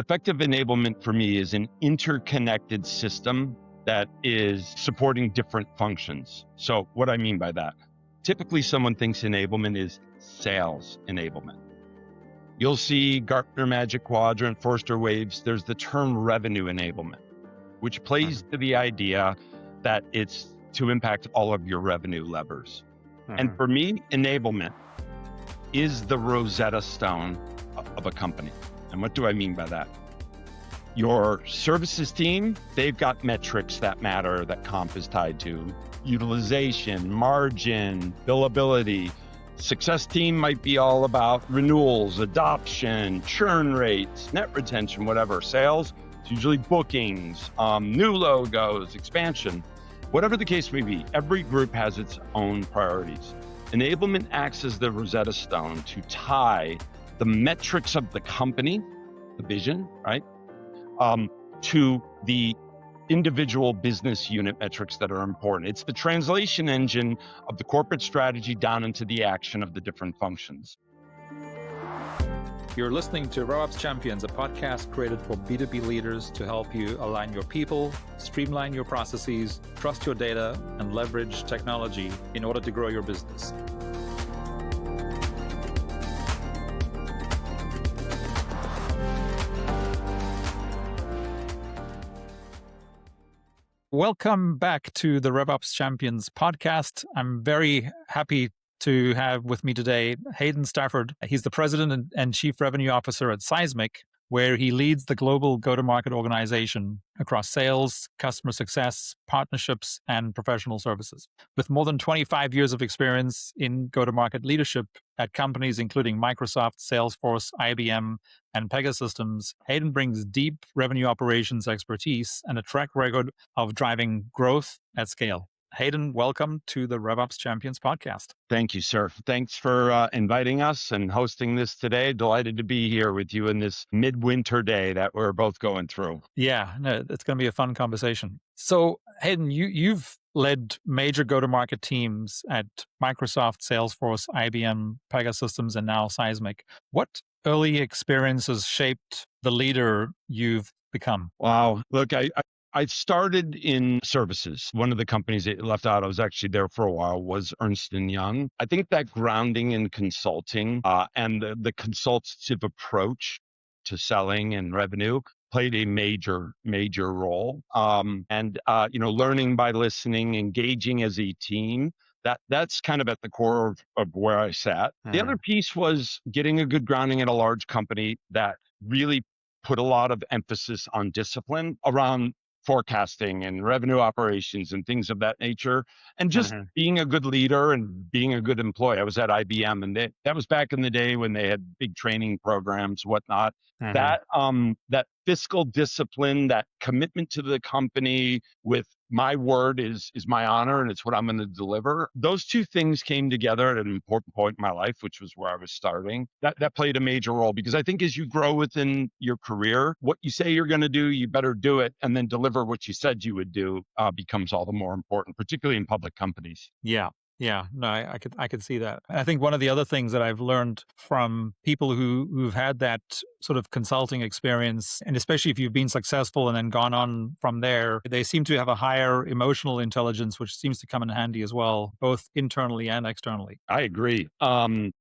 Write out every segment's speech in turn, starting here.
Effective enablement for me is an interconnected system that is supporting different functions. So what I mean by that, typically someone thinks enablement is sales enablement. You'll see Gartner Magic Quadrant, Forrester Waves, there's the term revenue enablement, which plays to the idea that it's to impact all of your revenue levers. And for me, enablement is the Rosetta Stone of a company. And what do I mean by that? Your services team, they've got metrics that matter that comp is tied to. Utilization, margin, billability. Success team might be all about renewals, adoption, churn rates, net retention, whatever. Sales, it's usually bookings, new logos, expansion. Whatever the case may be, every group has its own priorities. Enablement acts as the Rosetta Stone to tie the metrics of the company, the vision, right? To the individual business unit metrics that are important. It's the translation engine of the corporate strategy down into the action of the different functions. You're listening to RevOps Champions, a podcast created for B2B leaders to help you align your people, streamline your processes, trust your data, and leverage technology in order to grow your business. Welcome back to the RevOps Champions podcast. I'm very happy to have with me today Hayden Stafford. He's the president and chief revenue officer at Seismic, where he leads the global go-to-market organization across sales, customer success, partnerships, and professional services. With more than 25 years of experience in go-to-market leadership at companies including Microsoft, Salesforce, IBM, and Pegasystems, Hayden brings deep revenue operations expertise and a track record of driving growth at scale. Hayden, welcome to the RevOps Champions podcast. Thank you, sir. Thanks for inviting us and hosting this today. Delighted to be here with you in this midwinter day that we're both going through. Yeah, no, it's going to be a fun conversation. So, Hayden, you've led major go-to-market teams at Microsoft, Salesforce, IBM, Pegasystems, and now Seismic. What early experiences shaped the leader you've become? Wow. Look, I started in services. One of the companies that left out, I was actually there for a while, was Ernst & Young. I think that grounding in consulting and the consultative approach to selling and revenue played a major role. Learning by listening, engaging as a team, that's kind of at the core of where I sat. The other piece was getting a good grounding at a large company that really put a lot of emphasis on discipline around forecasting and revenue operations and things of that nature, and just being a good leader and being a good employee. I was at IBM, and that was back in the day when they had big training programs, whatnot. That fiscal discipline, that commitment to the company with my word is my honor, and it's what I'm going to deliver. Those two things came together at an important point in my life, which was where I was starting. That played a major role, because I think as you grow within your career, what you say you're going to do, you better do it, and then deliver what you said you would do becomes all the more important, particularly in public companies. Yeah, no, I could see that. I think one of the other things that I've learned from people who've had that sort of consulting experience, and especially if you've been successful and then gone on from there, they seem to have a higher emotional intelligence, which seems to come in handy as well, both internally and externally. I agree. And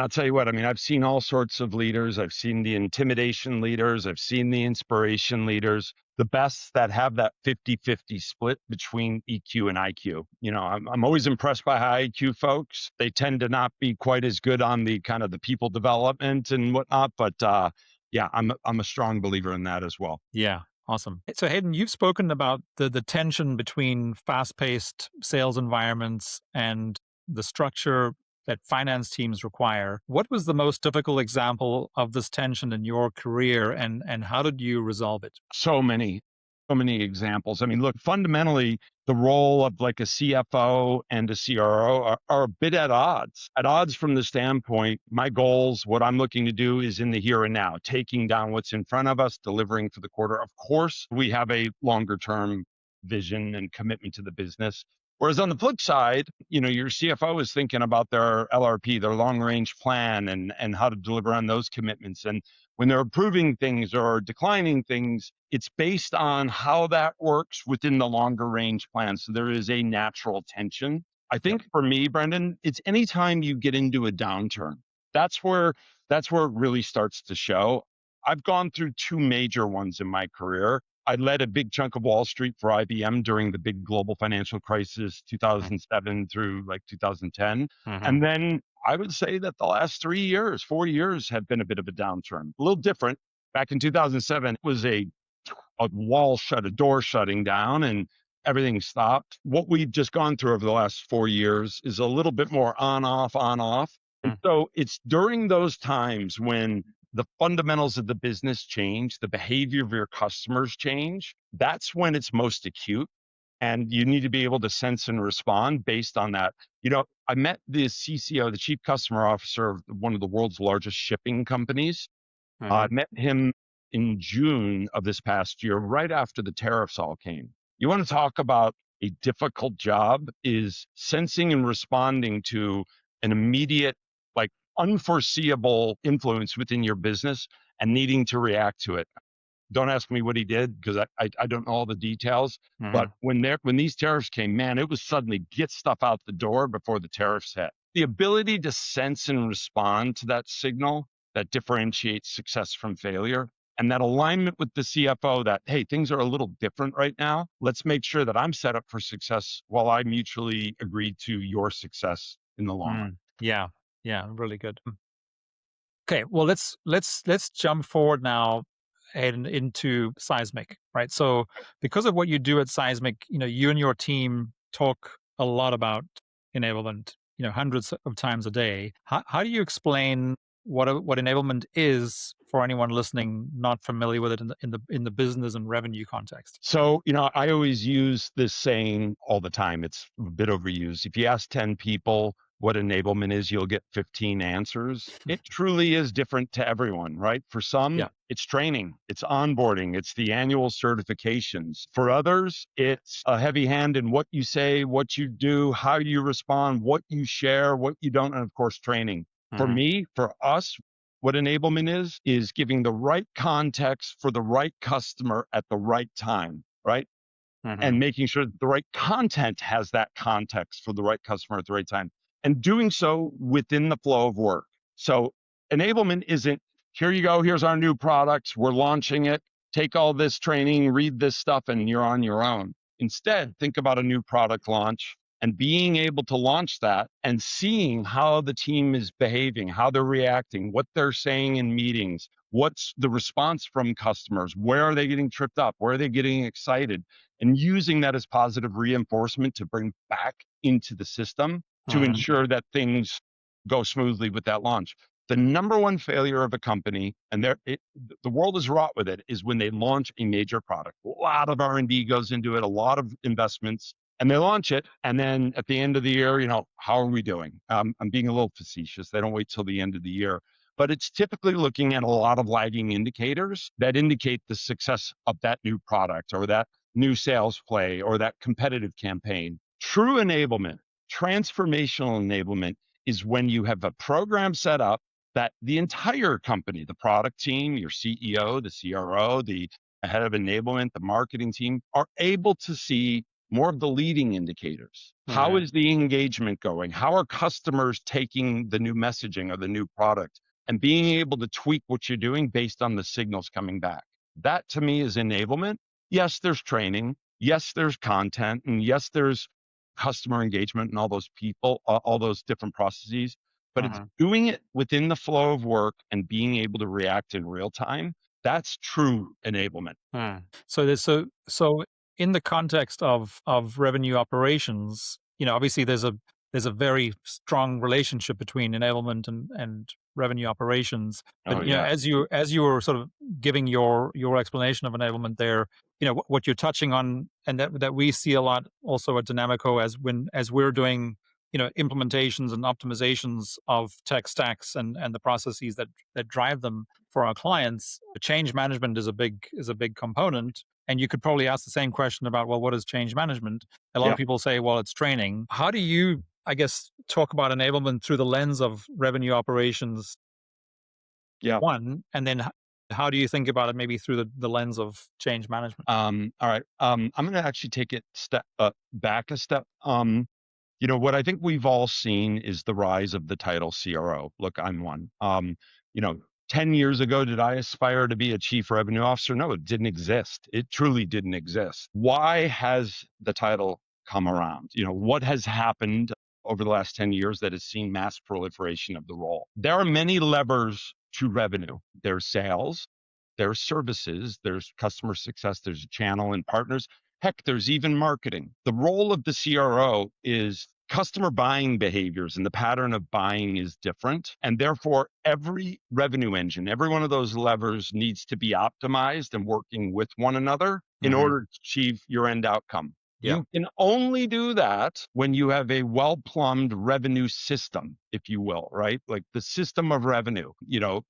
I'll tell you what, I mean, I've seen all sorts of leaders. I've seen the intimidation leaders. I've seen the inspiration leaders. The best that have that 50-50 split between EQ and IQ. You know, I'm always impressed by high IQ folks. They tend to not be quite as good on the kind of the people development and whatnot. But I'm a strong believer in that as well. Yeah. Awesome. So Hayden, you've spoken about the tension between fast-paced sales environments and the structure that finance teams require. What was the most difficult example of this tension in your career, and how did you resolve it? So many examples. I mean, look, fundamentally, the role of like a CFO and a CRO are a bit at odds. At odds from the standpoint, my goals, what I'm looking to do is in the here and now, taking down what's in front of us, delivering for the quarter. Of course, we have a longer term vision and commitment to the business. Whereas on the flip side, you know, your CFO is thinking about their LRP, their long range plan, and how to deliver on those commitments. And when they're approving things or declining things, it's based on how that works within the longer range plan. So there is a natural tension. I think for me, Brendon, it's anytime you get into a downturn, that's where it really starts to show. I've gone through two major ones in my career. I led a big chunk of Wall Street for IBM during the big global financial crisis, 2007 through like 2010. And then I would say that the last 3 years, 4 years have been a bit of a downturn. A little different. Back in 2007, it was a wall shut, a door shutting down, and everything stopped. What we've just gone through over the last 4 years is a little bit more on, off, on, off. And so it's during those times when the fundamentals of the business change, the behavior of your customers change, that's when it's most acute. And you need to be able to sense and respond based on that. I met the CCO, the Chief Customer Officer of one of the world's largest shipping companies. I met him in June of this past year, right after the tariffs all came. You want to talk about a difficult job, is sensing and responding to an immediate, like unforeseeable influence within your business and needing to react to it. Don't ask me what he did because I don't know all the details. But when these tariffs came, man, it was suddenly get stuff out the door before the tariffs hit. The ability to sense and respond to that signal that differentiates success from failure, and that alignment with the CFO that, hey, things are a little different right now. Let's make sure that I'm set up for success while I mutually agree to your success in the long run. Yeah, really good. Okay, well, let's jump forward now and into Seismic, right? So because of what you do at Seismic, you and your team talk a lot about enablement, hundreds of times a day. How do you explain what enablement is for anyone listening not familiar with it in the business and revenue context? So, I always use this saying all the time. It's a bit overused. If you ask 10 people what enablement is, you'll get 15 answers. It truly is different to everyone, right? For some, it's training, it's onboarding, it's the annual certifications. For others, it's a heavy hand in what you say, what you do, how you respond, what you share, what you don't, and of course, training. For me, for us, what enablement is giving the right context for the right customer at the right time, right? And making sure that the right content has that context for the right customer at the right time, and doing so within the flow of work. So enablement isn't, here you go, here's our new products, we're launching it, take all this training, read this stuff, and you're on your own. Instead, think about a new product launch and being able to launch that and seeing how the team is behaving, how they're reacting, what they're saying in meetings, what's the response from customers, where are they getting tripped up, where are they getting excited, and using that as positive reinforcement to bring back into the system to ensure that things go smoothly with that launch. The number one failure of a company, and the world is wrought with it, is when they launch a major product. A lot of R&D goes into it, a lot of investments, and they launch it. And then at the end of the year, how are we doing? I'm being a little facetious. They don't wait till the end of the year. But it's typically looking at a lot of lagging indicators that indicate the success of that new product or that new sales play or that competitive campaign. True enablement, transformational enablement, is when you have a program set up that the entire company, the product team, your CEO, the CRO, the head of enablement, the marketing team, are able to see more of the leading indicators. How is the engagement going? How are customers taking the new messaging or the new product? And being able to tweak what you're doing based on the signals coming back. That to me is enablement. Yes, there's training. Yes, there's content. And yes, there's customer engagement and all those people, all those different processes. But it's doing it within the flow of work and being able to react in real time. That's true enablement. So in the context of revenue operations, obviously there's a very strong relationship between enablement and revenue operations. But as you were sort of giving your explanation of enablement there, what you're touching on, and that we see a lot also at Dynamico as we're doing implementations and optimizations of tech stacks and the processes that drive them for our clients. Change management is a big component. And you could probably ask the same question about, well, what is change management? A lot of people say, well, it's training. How do you, I guess, talk about enablement through the lens of revenue operations? One, and then How do you think about it maybe through the lens of change management? All right. I'm going to actually take it back a step. What I think we've all seen is the rise of the title CRO. Look, I'm one. You know, 10 years ago, did I aspire to be a chief revenue officer? No, it didn't exist. It truly didn't exist. Why has the title come around? What has happened over the last 10 years that has seen mass proliferation of the role? There are many levers to revenue. There's sales, there's services, there's customer success, there's channel and partners. Heck, there's even marketing. The role of the CRO is customer buying behaviors, and the pattern of buying is different. And therefore, every revenue engine, every one of those levers needs to be optimized and working with one another in order to achieve your end outcome. Yeah. You can only do that when you have a well-plumbed revenue system, if you will, right? Like the system of revenue,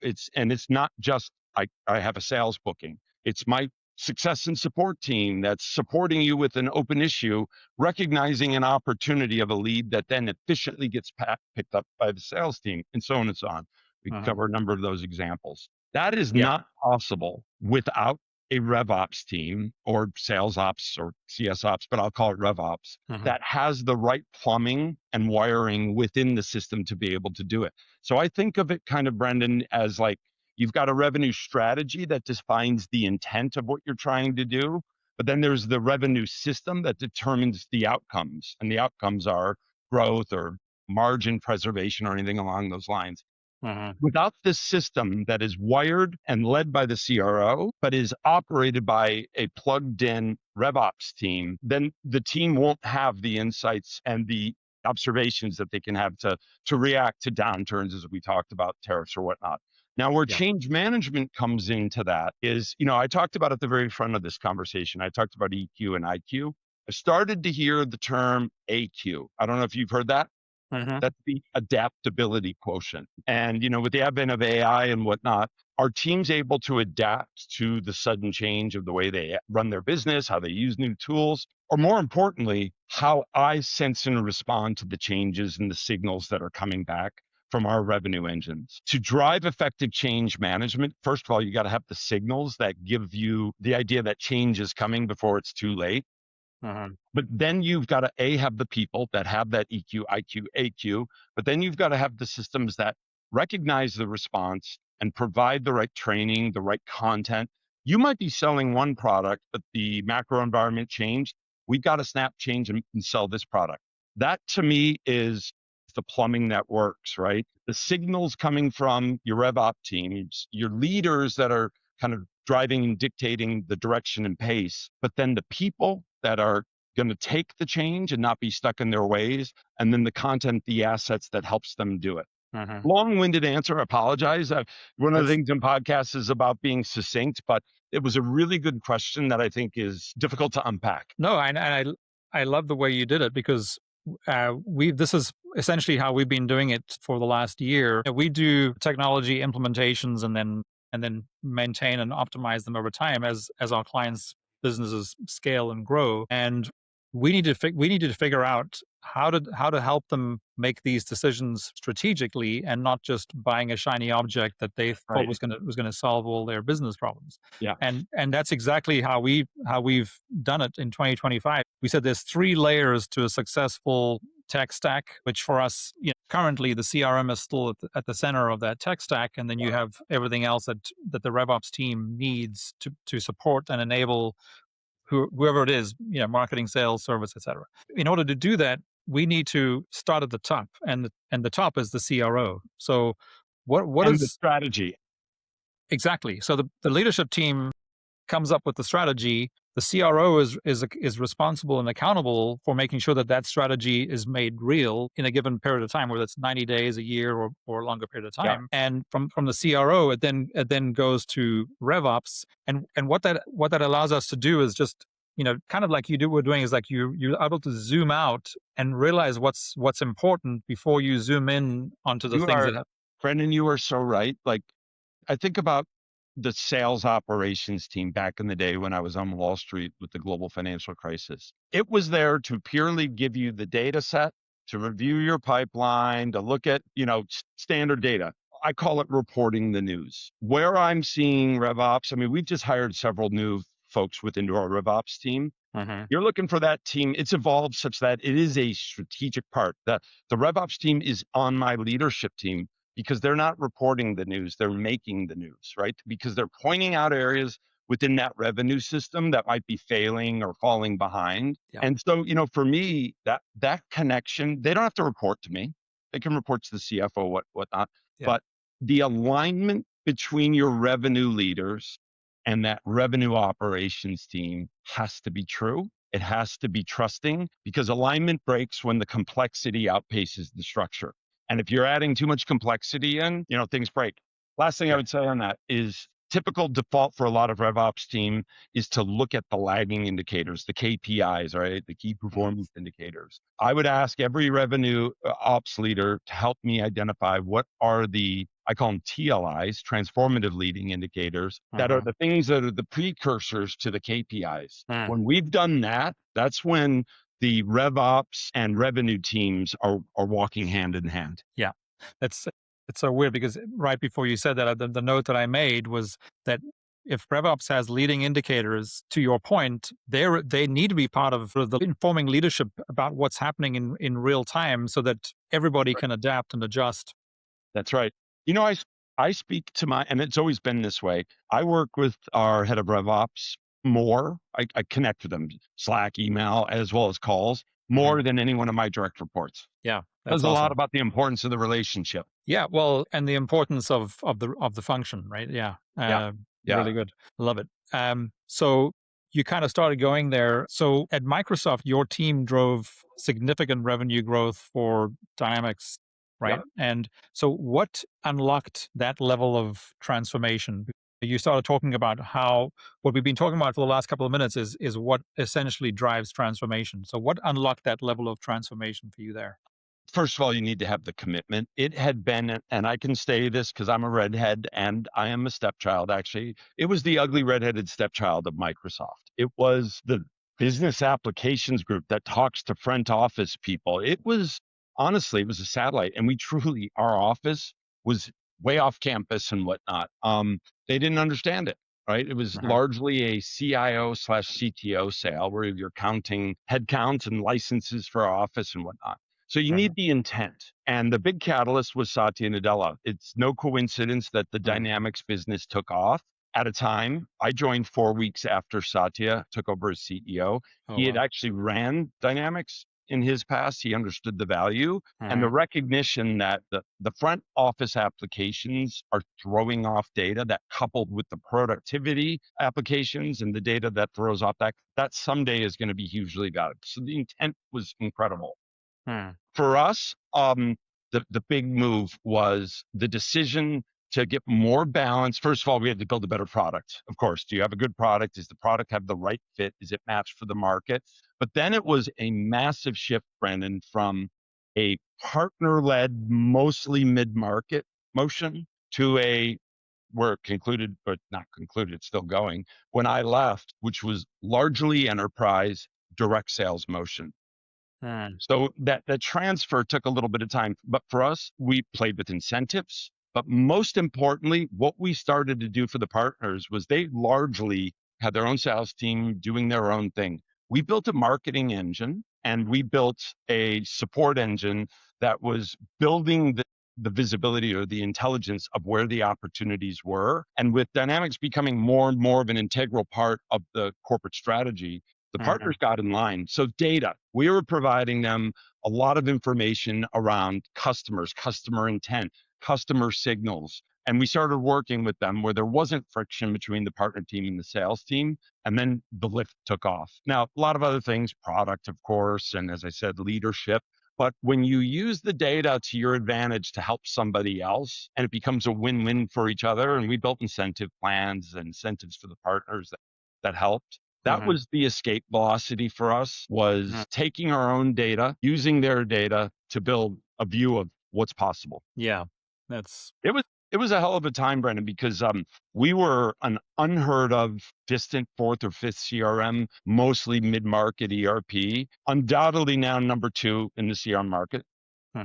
it's not just I have a sales booking. It's my success and support team that's supporting you with an open issue, recognizing an opportunity of a lead that then efficiently gets picked up by the sales team, and so on and so on. We cover a number of those examples. That is Yeah. not possible without a RevOps team or sales ops or CS ops, but I'll call it RevOps, that has the right plumbing and wiring within the system to be able to do it. So I think of it kind of, Brendon, as like, you've got a revenue strategy that defines the intent of what you're trying to do, but then there's the revenue system that determines the outcomes, and the outcomes are growth or margin preservation or anything along those lines. Without this system that is wired and led by the CRO, but is operated by a plugged in RevOps team, then the team won't have the insights and the observations that they can have to react to downturns, as we talked about, tariffs or whatnot. Now, where change management comes into that is, I talked about at the very front of this conversation, I talked about EQ and IQ. I started to hear the term AQ. I don't know if you've heard that. That's the adaptability quotient. And, with the advent of AI and whatnot, are teams able to adapt to the sudden change of the way they run their business, how they use new tools, or more importantly, how I sense and respond to the changes and the signals that are coming back from our revenue engines? To drive effective change management, first of all, you got to have the signals that give you the idea that change is coming before it's too late. But then you've got to have the people that have that EQ, IQ, AQ, but then you've got to have the systems that recognize the response and provide the right training, the right content. You might be selling one product, but the macro environment changed. We've got to snap change and sell this product. That to me is the plumbing that works, right? The signals coming from your RevOps teams, your leaders that are kind of driving and dictating the direction and pace, but then the people that are going to take the change and not be stuck in their ways, and then the content, the assets that helps them do it. Long-winded answer, I apologize. One of the things in podcasts is about being succinct, but it was a really good question that I think is difficult to unpack. No, and I love the way you did it, because this is essentially how we've been doing it for the last year. We do technology implementations and then maintain and optimize them over time as our clients' businesses scale and grow. And we need to figure out how to help them make these decisions strategically, and not just buying a shiny object that they thought was going to solve all their business problems. Yeah. And that's exactly how we've done it in 2025. We said there's 3 layers to a successful tech stack, which for us, currently the CRM is still at the center of that tech stack, and then you have everything else that the RevOps team needs to support and enable whoever it is, marketing, sales, service, etc. In order to do that, we need to start at the top, and the top is the CRO. So what is the strategy? Exactly. So the leadership team comes up with the strategy. The CRO is responsible and accountable for making sure that strategy is made real in a given period of time, whether it's 90 days, a year, or a longer period of time. Yeah. And from the CRO, it then goes to RevOps. And what that allows us to do is just, kind of like we're doing, is like you're able to zoom out and realize what's important before you zoom in onto the things that happen. Brendon, you are so right. Like, I think about the sales operations team back in the day when I was on Wall Street with the global financial crisis. It was there to purely give you the data set, to review your pipeline, to look at, standard data. I call it reporting the news. Where I'm seeing RevOps, I mean, we've just hired several new folks within our RevOps team. You're looking for that team. It's evolved such that it is a strategic part. The RevOps team is on my leadership team because they're not reporting the news, they're making the news, right? Because they're pointing out areas within that revenue system that might be failing or falling behind. Yeah. And so, for me, that connection, they don't have to report to me. They can report to the CFO, whatnot. Yeah. But the alignment between your revenue leaders and that revenue operations team has to be true. It has to be trusting because alignment breaks when the complexity outpaces the structure. And if you're adding too much complexity in, things break. Last thing I would say on that is typical default for a lot of RevOps team is to look at the lagging indicators, the KPIs, right? The key performance indicators. I would ask every revenue ops leader to help me identify what are I call them TLIs, transformative leading indicators, that are the things that are the precursors to the KPIs. When we've done that, that's when the RevOps and revenue teams are walking hand in hand. Yeah, it's so weird because right before you said that, the note that I made was that if RevOps has leading indicators, to your point, they need to be part of the informing leadership about what's happening in real time, so that everybody can adapt and adjust. That's right. I speak to and it's always been this way. I work with our head of RevOps more. I connect with them, Slack, email, as well as calls, more than any one of my direct reports. Yeah, That's that's a lot awesome. about the importance of the relationship. Yeah, well, and the importance of the function, right? Yeah, Yeah. really good. Love it. So you kind of started going there. So at Microsoft, your team drove significant revenue growth for Dynamics, right? Yep. And so what unlocked that level of transformation? You started talking about how what we've been talking about for the last couple of minutes is what essentially drives transformation. So what unlocked that level of transformation for you there? First of all, you need to have the commitment. It had been, and I can say this because I'm a redhead and I am a stepchild, actually. It was the ugly redheaded stepchild of Microsoft. It was the business applications group that talks to front office people. Honestly, it was a satellite. And our office was way off campus and whatnot. They didn't understand it. Right. It was largely a CIO/CTO sale where you're counting headcounts and licenses for our office and whatnot. So you need the intent. And the big catalyst was Satya Nadella. It's no coincidence that the Dynamics business took off at a time. I joined 4 weeks after Satya took over as CEO. He had actually ran Dynamics in his past. He understood the value and the recognition that the front office applications are throwing off data that, coupled with the productivity applications and the data that throws off that someday is going to be hugely valuable. So the intent was incredible. For us, the big move was the decision to get more balance. First of all, we had to build a better product. Of course, do you have a good product? Does the product have the right fit? Is it matched for the market? But then it was a massive shift, Brendon, from a partner-led, mostly mid-market motion to where it concluded, but not concluded, it's still going, when I left, which was largely enterprise direct sales motion. So that transfer took a little bit of time, but for us, we played with incentives. But most importantly, what we started to do for the partners was they largely had their own sales team doing their own thing. We built a marketing engine and we built a support engine that was building the visibility or the intelligence of where the opportunities were. And with Dynamics becoming more and more of an integral part of the corporate strategy, the partners got in line. So data, we were providing them a lot of information around customers, customer intent, customer signals. And we started working with them where there wasn't friction between the partner team and the sales team. And then the lift took off. Now, a lot of other things, product, of course, and as I said, leadership. But when you use the data to your advantage to help somebody else, and it becomes a win-win for each other, and we built incentive plans and incentives for the partners that helped. That was the escape velocity for us, was taking our own data, using their data to build a view of what's possible. Yeah, It was a hell of a time, Brendon, because we were an unheard of distant fourth or fifth CRM, mostly mid-market ERP, undoubtedly now number 2 in the CRM market.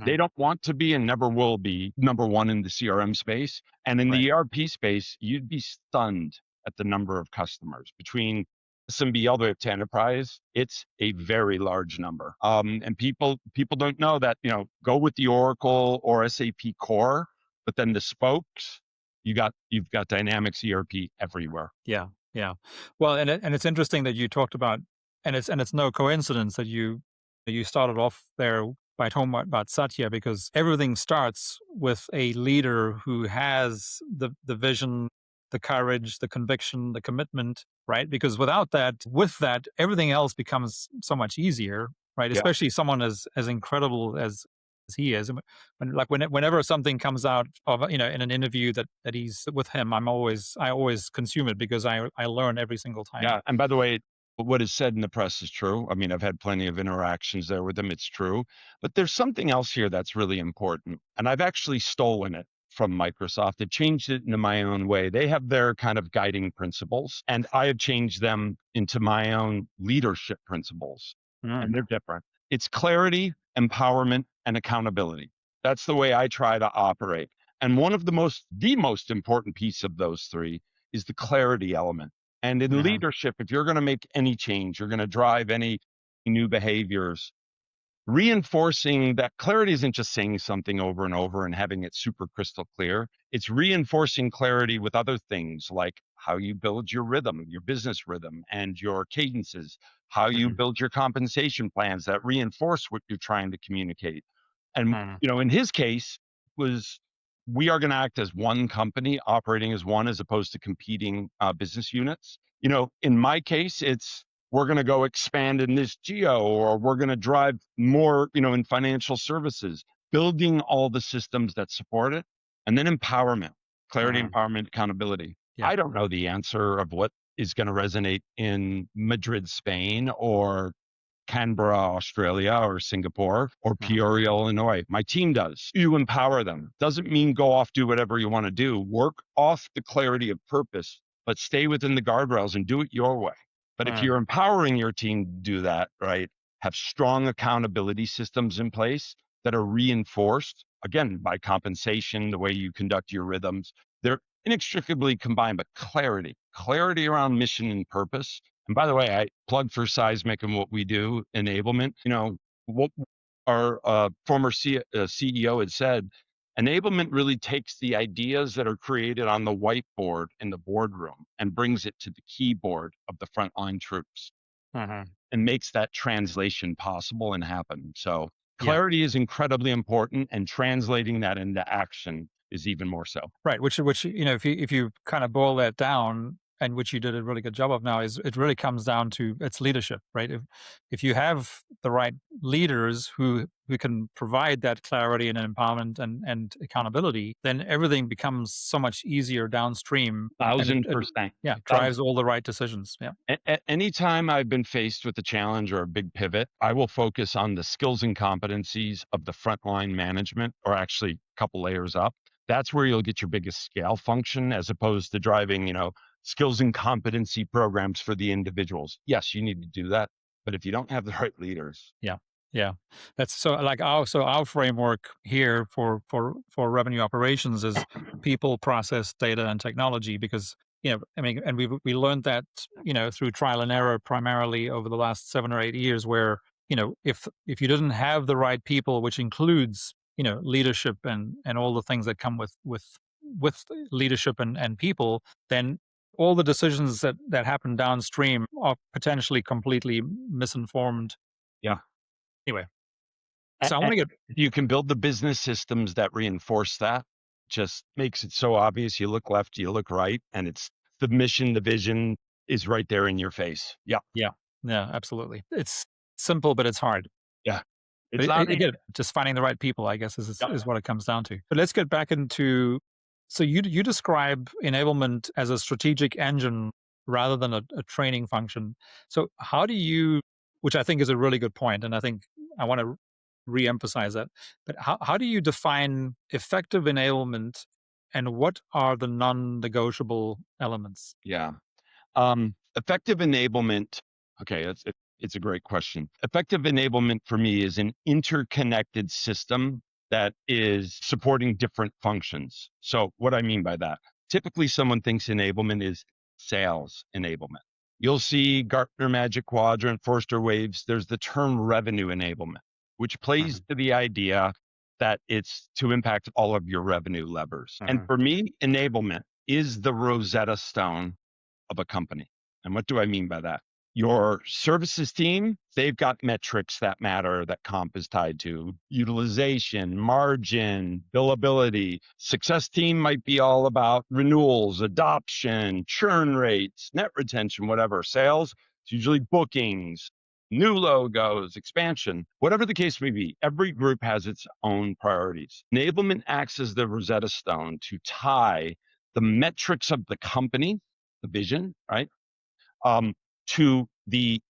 They don't want to be and never will be number one in the CRM space. And in Right. the ERP space, you'd be stunned at the number of customers between SMB all the way up to enterprise. It's a very large number. And people don't know that, go with the Oracle or SAP core, but then the spokes, you've got Dynamics ERP everywhere. Yeah. Yeah. Well, and it's interesting that you talked about, and it's no coincidence that you started off there by talking about Satya, because everything starts with a leader who has the vision, the courage, the conviction, the commitment, right? Because with that, everything else becomes so much easier, right? Yeah. Especially someone as incredible as he is. Whenever something comes out of in an interview that he's with him, I always consume it because I learn every single time. Yeah. And by the way, what is said in the press is true. I mean, I've had plenty of interactions there with them. It's true. But there's something else here that's really important. And I've actually stolen it from Microsoft. I changed it into my own way. They have their kind of guiding principles, and I have changed them into my own leadership principles. And they're different. It's clarity, empowerment, and accountability. That's the way I try to operate. And one of the most important piece of those three is the clarity element. And in leadership, if you're going to make any change, you're going to drive any new behaviors, reinforcing that clarity isn't just saying something over and over and having it super crystal clear. It's reinforcing clarity with other things like how you build your rhythm, your business rhythm, and your cadences, how you build your compensation plans that reinforce what you're trying to communicate. And, in his case, we are going to act as one company operating as one as opposed to competing business units. In my case, it's we're going to go expand in this geo, or we're going to drive more, in financial services, building all the systems that support it. And then empowerment, clarity, empowerment, accountability. Yeah. I don't know the answer of what is going to resonate in Madrid, Spain, or Canberra, Australia, or Singapore, or Peoria, Illinois. My team does. You empower them. Doesn't mean go off, do whatever you want to do. Work off the clarity of purpose, but stay within the guardrails and do it your way. But if you're empowering your team to do that, right, have strong accountability systems in place that are reinforced, again, by compensation, the way you conduct your rhythms, they're inextricably combined, but clarity around mission and purpose. And by the way, I plug for Seismic and what we do, enablement. What our former CEO had said, enablement really takes the ideas that are created on the whiteboard in the boardroom and brings it to the keyboard of the frontline troops and makes that translation possible and happen. So clarity is incredibly important, and translating that into action is even more so. Right. Which if you kind of boil that down, and which you did a really good job of now, is it really comes down to its leadership, right? If you have the right leaders who can provide that clarity and empowerment and accountability, then everything becomes so much easier downstream. 1,000%. Drives all the right decisions. Yeah. Anytime I've been faced with a challenge or a big pivot, I will focus on the skills and competencies of the frontline management, or actually a couple layers up. That's where you'll get your biggest scale function, as opposed to driving, skills and competency programs for the individuals. Yes, you need to do that. But if you don't have the right leaders. Yeah. That's so like our framework here for revenue operations is people, process, data, and technology, because, and we learned that, through trial and error primarily over the last 7 or 8 years, where, if you didn't have the right people, which includes, leadership and all the things that come with leadership and people, then all the decisions that happen downstream are potentially completely misinformed. Yeah. Anyway, so I want to get. You can build the business systems that reinforce that. Just makes it so obvious. You look left, you look right, and it's the mission, the vision is right there in your face. Yeah, absolutely. It's simple, but it's hard. Yeah, it's not again, just finding the right people, I guess, is what it comes down to. But let's get back into. So you describe enablement as a strategic engine rather than a training function. So how do you, which I think is a really good point, and I think I want to re-emphasize that, but how do you define effective enablement, and what are the non-negotiable elements? Yeah. Effective enablement. Okay, It's a great question. Effective enablement for me is an interconnected system that is supporting different functions. So what I mean by that, typically someone thinks enablement is sales enablement. You'll see Gartner Magic Quadrant, Forrester Waves, there's the term revenue enablement, which plays to the idea that it's to impact all of your revenue levers. And for me, enablement is the Rosetta Stone of a company. And what do I mean by that? Your services team, they've got metrics that matter that comp is tied to: utilization, margin, billability. Success team might be all about renewals, adoption, churn rates, net retention, whatever. Sales, it's usually bookings, new logos, expansion, whatever the case may be. Every group has its own priorities. Enablement acts as the Rosetta Stone to tie the metrics of the company, the vision, right? To the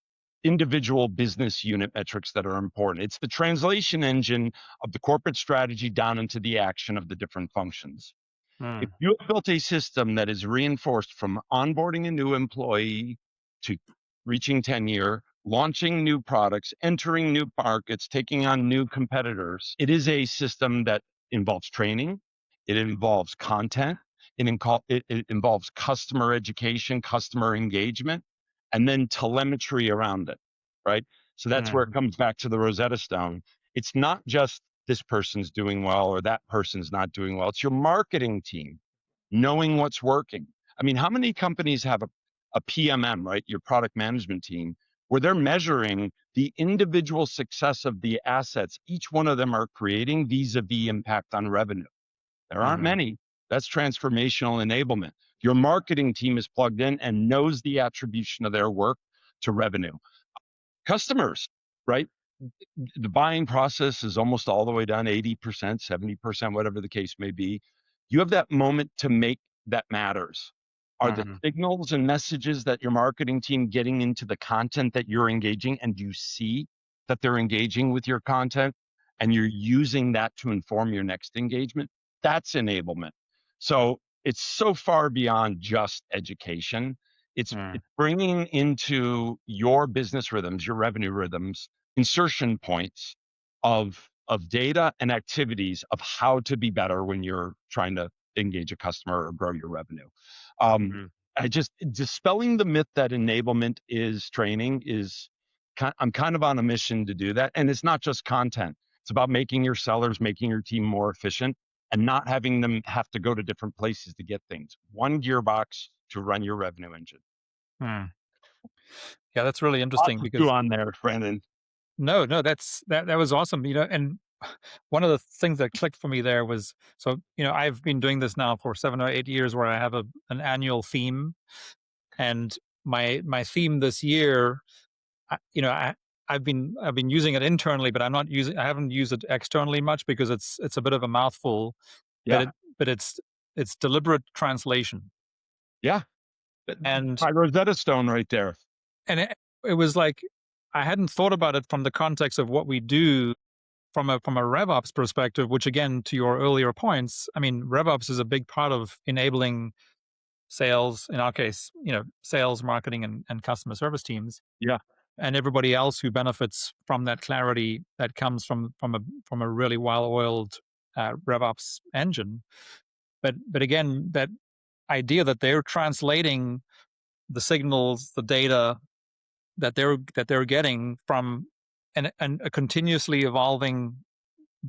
individual business unit metrics that are important. It's the translation engine of the corporate strategy down into the action of the different functions. If you have built a system that is reinforced from onboarding a new employee to reaching tenure, launching new products, entering new markets, taking on new competitors, it is a system that involves training, it involves content, it involves customer education, customer engagement, and then telemetry around it, right? So that's where it comes back to the Rosetta Stone. It's not just this person's doing well or that person's not doing well. It's your marketing team knowing what's working. I mean, how many companies have a PMM, right? Your product management team, where they're measuring the individual success of the assets each one of them are creating vis-a-vis impact on revenue. There aren't many. That's transformational enablement. Your marketing team is plugged in and knows the attribution of their work to revenue. Customers, right? The buying process is almost all the way down 80%, 70%, whatever the case may be. You have that moment to make that matters. Are the signals and messages that your marketing team getting into the content that you're engaging, and you see that they're engaging with your content and you're using that to inform your next engagement? That's enablement. So it's so far beyond just education. It's bringing into your business rhythms, your revenue rhythms, insertion points of data and activities of how to be better when you're trying to engage a customer or grow your revenue. I just dispelling the myth that enablement is training is, I'm kind of on a mission to do that. And it's not just content. It's about making your sellers, making your team more efficient and not having them have to go to different places to get things. One gearbox to run your revenue engine. Yeah, that's really interesting Lots because on there, Brendon. no, that was awesome. And one of the things that clicked for me there was, so, I've been doing this now for 7 or 8 years where I have an annual theme, and my theme this year, I've been using it internally, but I haven't used it externally much because it's a bit of a mouthful. Yeah. But it's deliberate translation. Yeah. And My Rosetta Stone right there. And it was like, I hadn't thought about it from the context of what we do from a RevOps perspective, which, again, to your earlier points, I mean, RevOps is a big part of enabling sales, in our case, sales, marketing, and customer service teams. Yeah. And everybody else who benefits from that clarity that comes from a really well-oiled RevOps engine. But again, that idea that they're translating the signals, the data that they're getting from a continuously evolving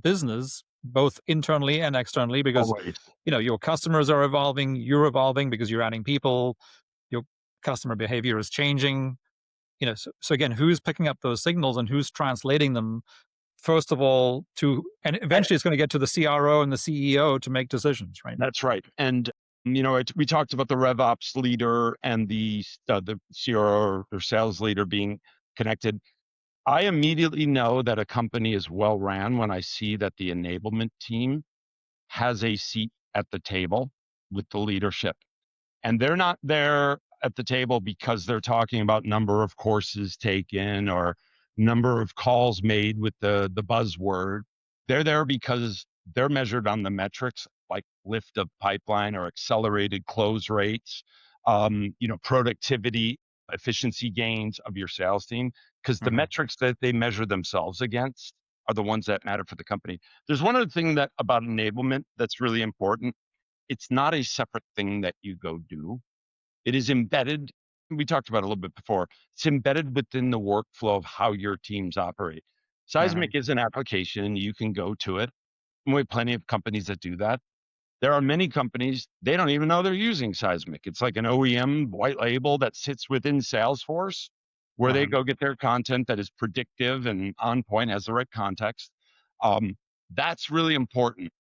business, both internally and externally, because Always. your customers are evolving, you're evolving because you're adding people, your customer behavior is changing. So again, who's picking up those signals and who's translating them? First of all, and eventually it's going to get to the CRO and the CEO to make decisions, right? That's right. And we talked about the RevOps leader and the CRO or sales leader being connected. I immediately know that a company is well ran when I see that the enablement team has a seat at the table with the leadership. And they're not there at the table because they're talking about number of courses taken or number of calls made with the buzzword. They're there because they're measured on the metrics like lift of pipeline or accelerated close rates, productivity, efficiency gains of your sales team, because the Mhm. metrics that they measure themselves against are the ones that matter for the company. There's one other thing that about enablement that's really important. It's not a separate thing that you go do. It is embedded. We talked about it a little bit before. It's embedded within the workflow of how your teams operate. Seismic Mhm. is an application. You can go to it. And we have plenty of companies that do that. There are many companies, they don't even know they're using Seismic. It's like an OEM white label that sits within Salesforce, where they Mhm. go get their content that is predictive and on point, has the right context. Um, that's really important,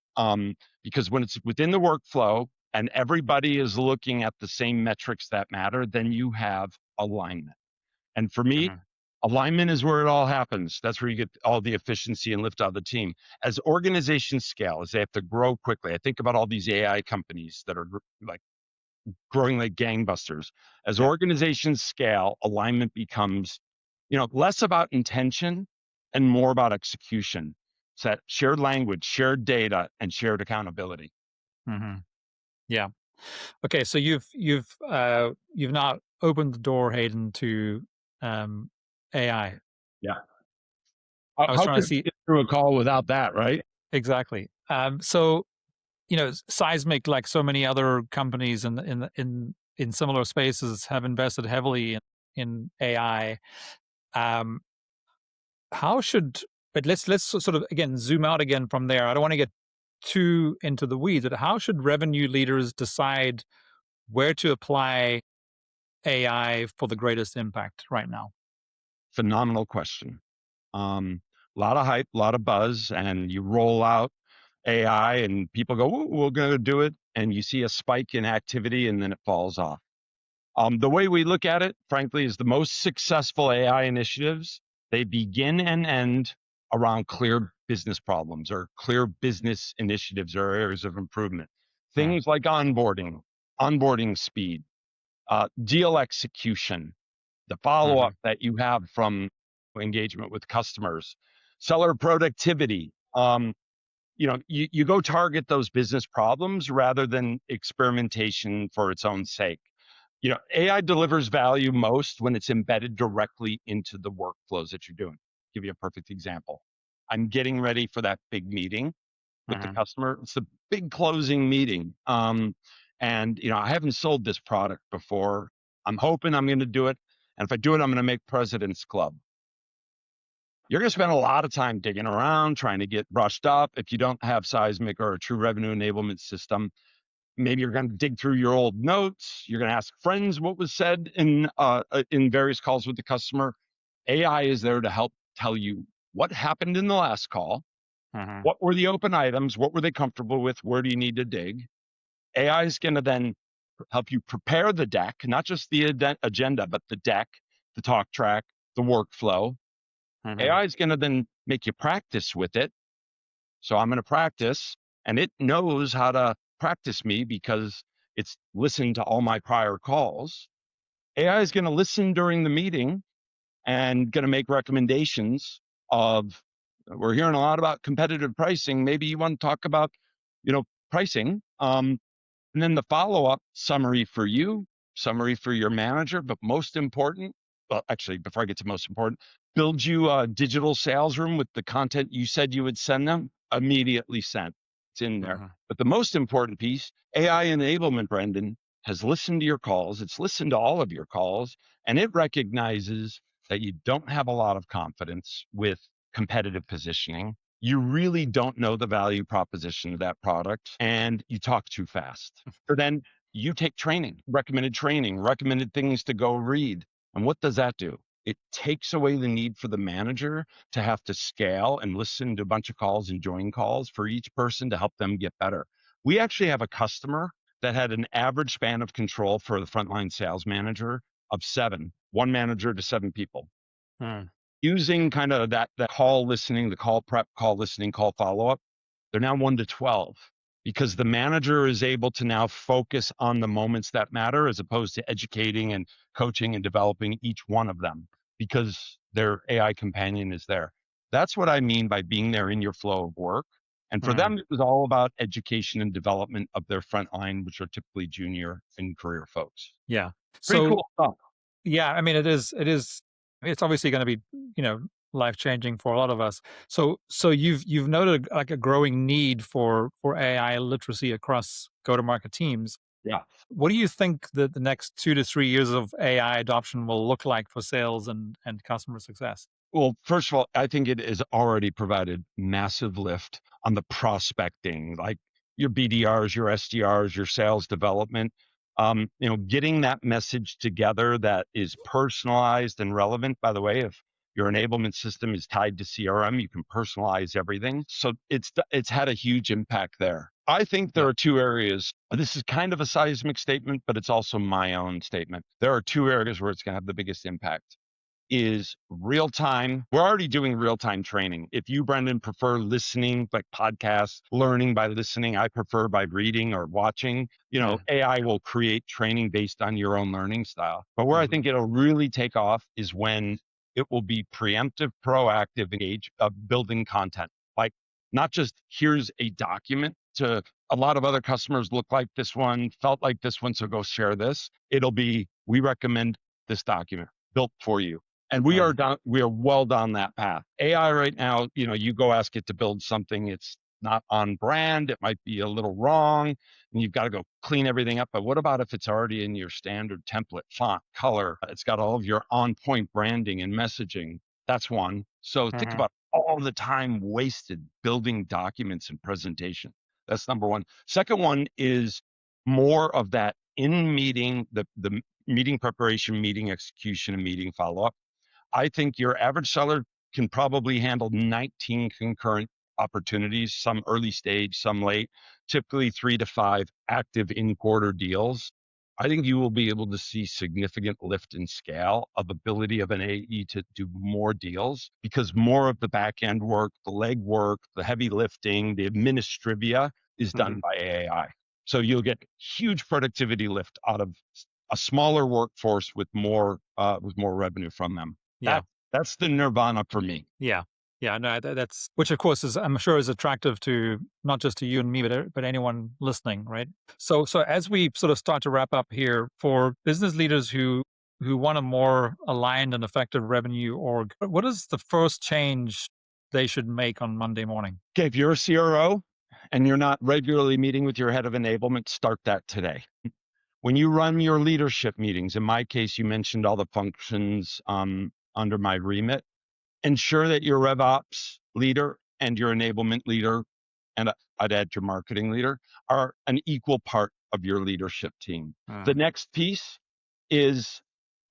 because when it's within the workflow and everybody is looking at the same metrics that matter, then you have alignment. And for me, Mhm. alignment is where it all happens. That's where you get all the efficiency and lift out of the team. As organizations scale, as they have to grow quickly, I think about all these AI companies that are like growing like gangbusters. As Yeah. organizations scale, alignment becomes, less about intention and more about execution. It's that shared language, shared data, and shared accountability. Mhm. Yeah. Okay, so you've now opened the door, Hayden, to um, AI. Yeah. How, I was how trying to could we see get through a call without that, right? exactly. So Seismic, like so many other companies in similar spaces, have invested heavily in AI. Um, how should but let's sort of again zoom out again from there. I don't want to get too into the weeds, but how should revenue leaders decide where to apply AI for the greatest impact right now? Phenomenal question. A lot of hype, a lot of buzz, and you roll out AI and people go, "Ooh, we're going to do it." And you see a spike in activity and then it falls off. The way we look at it, frankly, is the most successful AI initiatives, they begin and end around clear business problems or clear business initiatives or areas of improvement. Mm, Things like onboarding speed, deal execution, the follow up mhm, that you have from engagement with customers, seller productivity. You go target those business problems rather than experimentation for its own sake. AI delivers value most when it's embedded directly into the workflows that you're doing. Give you a perfect example. I'm getting ready for that big meeting with the mhm, customer. It's a big closing meeting. And I haven't sold this product before. I'm hoping I'm going to do it. And if I do it, I'm going to make President's Club. You're going to spend a lot of time digging around, trying to get brushed up. If you don't have Seismic or a true revenue enablement system, maybe you're going to dig through your old notes. You're going to ask friends what was said in various calls with the customer. AI is there to help tell you what happened in the last call. mhm, What were the open items? What were they comfortable with? Where do you need to dig? AI is going to then help you prepare the deck, not just the agenda, but the deck, the talk track, the workflow. mhm, AI is going to then make you practice with it. So I'm going to practice, and it knows how to practice me because it's listened to all my prior calls. AI is going to listen during the meeting and going to make recommendations of, we're hearing a lot about competitive pricing. Maybe you want to talk about, pricing. And then the follow-up summary for you, summary for your manager, but most important, well, actually, before I get to most important, build you a digital sales room with the content you said you would send them, immediately sent. It's in there. mhm, But the most important piece, AI enablement, Brendon, has listened to your calls. It's listened to all of your calls, and it recognizes that you don't have a lot of confidence with competitive positioning. You really don't know the value proposition of that product, and you talk too fast. So then you take training, recommended things to go read. And what does that do? It takes away the need for the manager to have to scale and listen to a bunch of calls and join calls for each person to help them get better. We actually have a customer that had an average span of control for the frontline sales manager of 7, one manager to 7 people. mm, Using kind of that call listening, the call prep, call listening, call follow-up, they're now 1 to 12 because the manager is able to now focus on the moments that matter as opposed to educating and coaching and developing each one of them because their AI companion is there. That's what I mean by being there in your flow of work. And for mm. them, it was all about education and development of their front line, which are typically junior and career folks. Yeah. Pretty So cool stuff. Yeah, I mean, it's obviously going to be, life changing for a lot of us. So you've noted like a growing need for AI literacy across go-to-market teams. Yeah. What do you think that the next 2 to 3 years of AI adoption will look like for sales and customer success? Well, first of all, I think it has already provided massive lift on the prospecting, like your BDRs, your SDRs, your sales development. Getting that message together that is personalized and relevant. By the way, if your enablement system is tied to CRM, you can personalize everything. So it's had a huge impact there. I think there Yeah. are two areas. This is kind of a seismic statement, but it's also my own statement. There are two areas where it's going to have the biggest impact is real time. We're already doing real time training. If you, Brendon, prefer listening, like podcasts, learning by listening, I prefer by reading or watching. Yeah. AI will create training based on your own learning style. But where I Mhm. think it'll really take off is when it will be preemptive, proactive, building content. Like not just here's a document to a lot of other customers look like this one, felt like this one, so go share this. It'll be, we recommend this document built for you. And we are Right. down, we are well down that path. AI right now, you go ask it to build something, it's not on brand, it might be a little wrong, and you've got to go clean everything up. But what about if it's already in your standard template, font, color? It's got all of your on point branding and messaging. That's one. So think Mhm. about all the time wasted building documents and presentation. That's number one. Second one is more of that in meeting, the meeting preparation, meeting execution, and meeting follow up. I think your average seller can probably handle 19 concurrent opportunities, some early stage, some late, typically 3 to 5 active in quarter deals. I think you will be able to see significant lift in scale of ability of an AE to do more deals because more of the back end work, the leg work, the heavy lifting, the administrivia is done Mhm. by AI. So you'll get huge productivity lift out of a smaller workforce with more revenue from them. Yeah. That's the nirvana for me. Yeah. Yeah. No, that's which of course is, I'm sure, is attractive to not just to you and me, but anyone listening, right? So as we sort of start to wrap up here, for business leaders who want a more aligned and effective revenue org, what is the first change they should make on Monday morning? Okay, if you're a CRO and you're not regularly meeting with your head of enablement, start that today. When you run your leadership meetings, in my case, you mentioned all the functions under my remit. Ensure that your RevOps leader and your enablement leader, and I'd add your marketing leader, are an equal part of your leadership team. The Mm. next piece is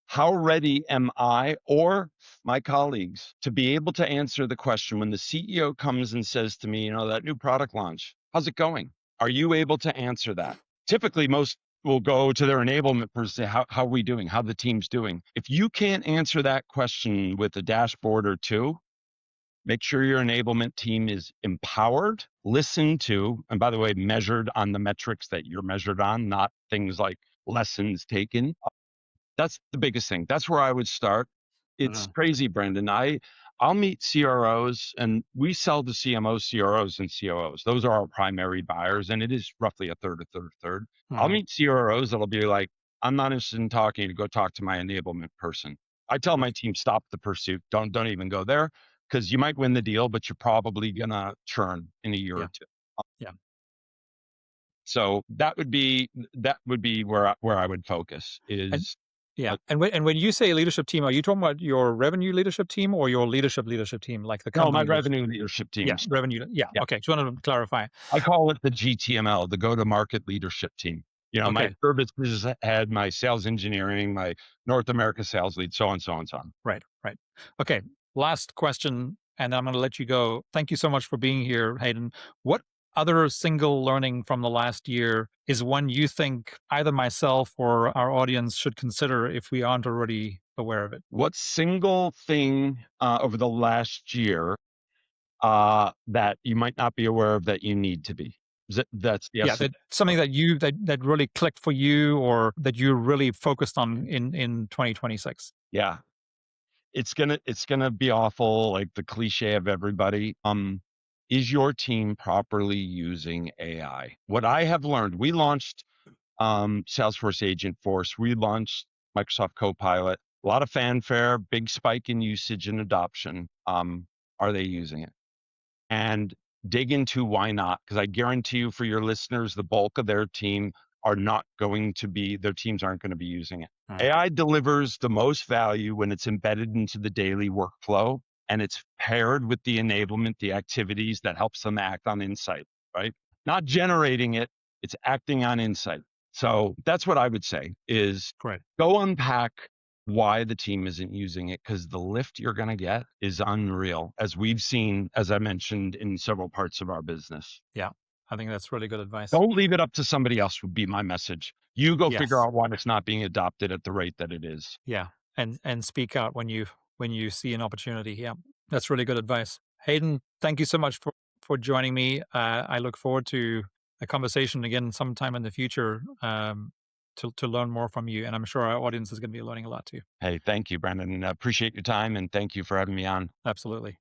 how ready am I or my colleagues to be able to answer the question when the CEO comes and says to me, that new product launch, how's it going? Are you able to answer that? Typically, most will go to their enablement person, say, how are we doing? How the team's doing? If you can't answer that question with a dashboard or two, make sure your enablement team is empowered, listened to, and by the way, measured on the metrics that you're measured on, not things like lessons taken. That's the biggest thing. That's where I would start. It's Mhm. crazy, Brendon. I'll meet CROs and we sell to CMOs, CROs, and COOs. Those are our primary buyers, and it is roughly a third, a third, a third. I'll Mhm. meet CROs that'll be like, I'm not interested in talking to go talk to my enablement person. I tell my team, stop the pursuit. Don't even go there because you might win the deal, but you're probably gonna churn in a year Yeah. or two. Yeah. So that would be where I would focus And is yeah. And when you say leadership team, are you talking about your revenue leadership team or your leadership team, like the no, my company leadership? revenue leadership Yeah, teams. revenue. Yeah. Yeah. Okay. Just wanted to clarify. I call it the GTML, the go-to-market leadership team. My Okay. services head, my sales engineering, my North America sales lead, so on, so on, so on. Right. Right. Okay. Last question, and I'm going to let you go. Thank you so much for being here, Hayden. What other single learning from the last year is one you think either myself or our audience should consider if we aren't already aware of it? What single thing over the last year that you might not be aware of that you need to be? That's the Yeah, essence. that something that that really clicked for you, or that you really focused on in 2026. Yeah, it's gonna be awful, like the cliche of everybody. Is your team properly using AI? What I have learned, we launched Salesforce Agent Force. We launched Microsoft Copilot, a lot of fanfare, big spike in usage and adoption. Are they using it? And dig into why not? Because I guarantee you, for your listeners, the bulk of their team are not going to be, their teams aren't going to be using it. Right. AI delivers the most value when it's embedded into the daily workflow and it's paired with the enablement, the activities that helps them act on insight, right? Not generating it, it's acting on insight. So that's what I would say is Great. go unpack why the team isn't using it, because the lift you're going to get is unreal, as we've seen, as I mentioned, in several parts of our business. Yeah, I think that's really good advice. Don't leave it up to somebody else would be my message. You go Yes. figure out why it's not being adopted at the rate that it is. Yeah, and speak out when you see an opportunity. Yeah, that's really good advice. Hayden, thank you so much for joining me. I look forward to a conversation again sometime in the future to learn more from you, and I'm sure our audience is going to be learning a lot too. Hey, thank you, Brendon. And I appreciate your time, and thank you for having me on. Absolutely.